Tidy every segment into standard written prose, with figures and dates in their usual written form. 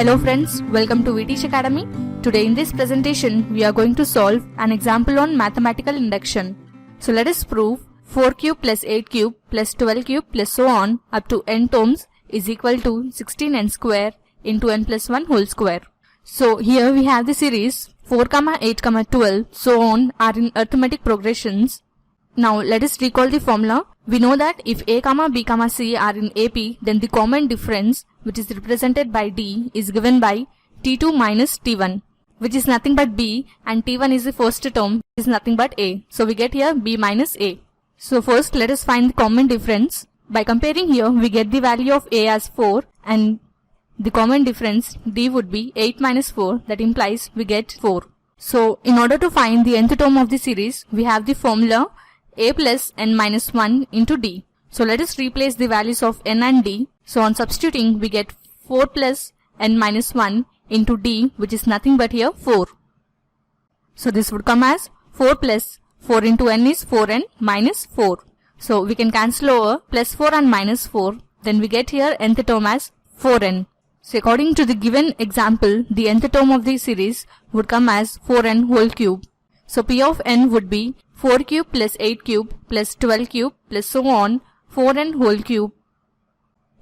Hello friends, welcome to VTeach Academy. Today in this presentation, we are going to solve an example on mathematical induction. So let us prove 4 cube plus 8 cube plus 12 cube plus so on up to n terms is equal to 16n square into n plus 1 whole square. So here we have the series 4, 8, 12 so on are in arithmetic progressions. Now let us recall the formula. We know that if a, b, c are in AP, then the common difference, which is represented by D, is given by T2 minus T1, which is nothing but B, and T1 is the first term, which is nothing but A. So we get here B minus A. So first let us find the common difference. By comparing here, we get the value of A as 4 and the common difference D would be 8 minus 4, that implies we get 4. So in order to find the nth term of the series, we have the formula A plus n minus 1 into D. So let us replace the values of n and D. So on substituting, we get 4 plus n minus 1 into D, which is nothing but here 4. So this would come as 4 plus 4 into n is 4n minus 4. So we can cancel over plus 4 and minus 4. Then we get here nth term as 4n. So according to the given example, the nth term of the series would come as 4n whole cube. So P of n would be 4 cube plus 8 cube plus 12 cube plus so on 4n whole cube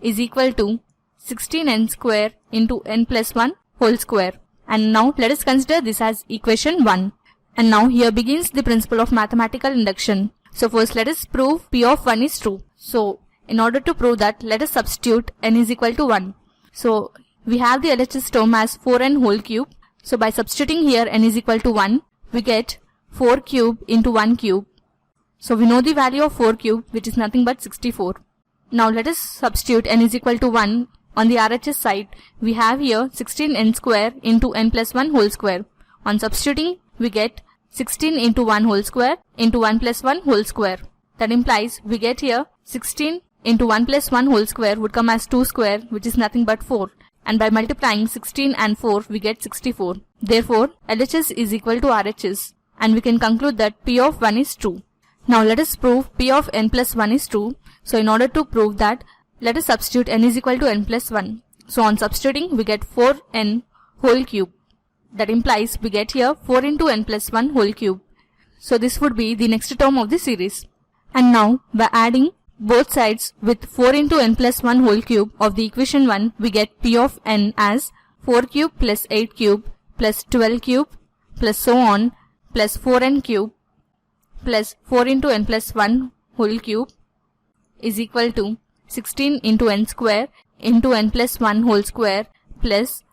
is equal to 16n square into n plus 1 whole square. And now let us consider this as equation 1. And now here begins the principle of mathematical induction. So first let us prove P of 1 is true. So in order to prove that, let us substitute n is equal to 1. So we have the LHS term as 4n whole cube. So by substituting here n is equal to 1, we get 4 cube into 1 cube. So we know the value of 4 cube, which is nothing but 64. Now let us substitute n is equal to 1 on the RHS side. We have here 16n square into n plus 1 whole square. On substituting, we get 16 into 1 whole square into 1 plus 1 whole square. That implies we get here 16 into 1 plus 1 whole square would come as 2 square, which is nothing but 4. And by multiplying 16 and 4, we get 64. Therefore, LHS is equal to RHS. And we can conclude that P of 1 is true. Now let us prove P of n plus 1 is true. So in order to prove that, let us substitute n is equal to n plus 1. So on substituting, we get 4n whole cube. That implies we get here 4 into n plus 1 whole cube. So this would be the next term of the series. And now by adding both sides with 4 into n plus 1 whole cube of the equation 1, we get P of n as 4 cube plus 8 cube plus 12 cube plus so on plus 4n cube plus 4 into n plus 1 whole cube is equal to 16 into n square into n plus 1 whole square plus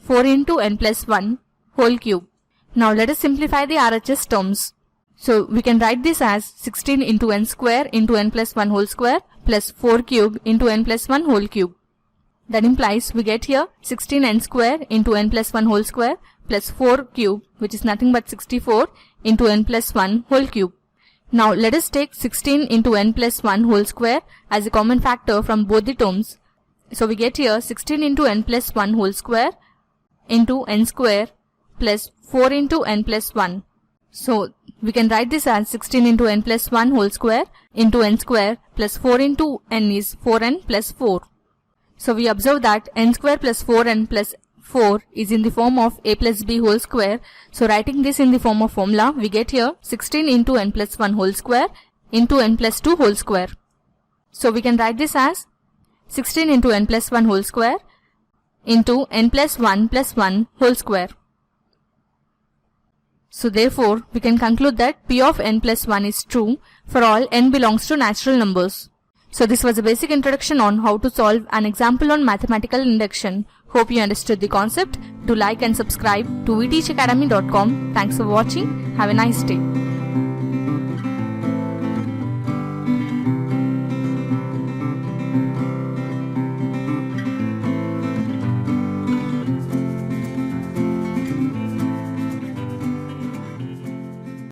4 into n plus 1 whole cube. Now let us simplify the RHS terms. So we can write this as 16 into n square into n plus 1 whole square plus 4 cube into n plus 1 whole cube. That implies we get here 16n square into n plus 1 whole square plus 4 cube, which is nothing but 64 into n plus 1 whole cube. Now let us take 16 into n plus 1 whole square as a common factor from both the terms. So we get here 16 into n plus 1 whole square into n square plus 4 into n plus 1. So we can write this as 16 into n plus 1 whole square into n square plus 4 into n is 4n plus 4. So we observe that n square plus 4n plus 4 is in the form of a plus b whole square. So writing this in the form of formula, we get here 16 into n plus 1 whole square into n plus 2 whole square. So we can write this as 16 into n plus 1 whole square into n plus 1 whole square. So therefore, we can conclude that P of n plus 1 is true for all n belongs to natural numbers. So this was a basic introduction on how to solve an example on mathematical induction. Hope you understood the concept. Do like and subscribe to vteachacademy.com. Thanks for watching. Have a nice day.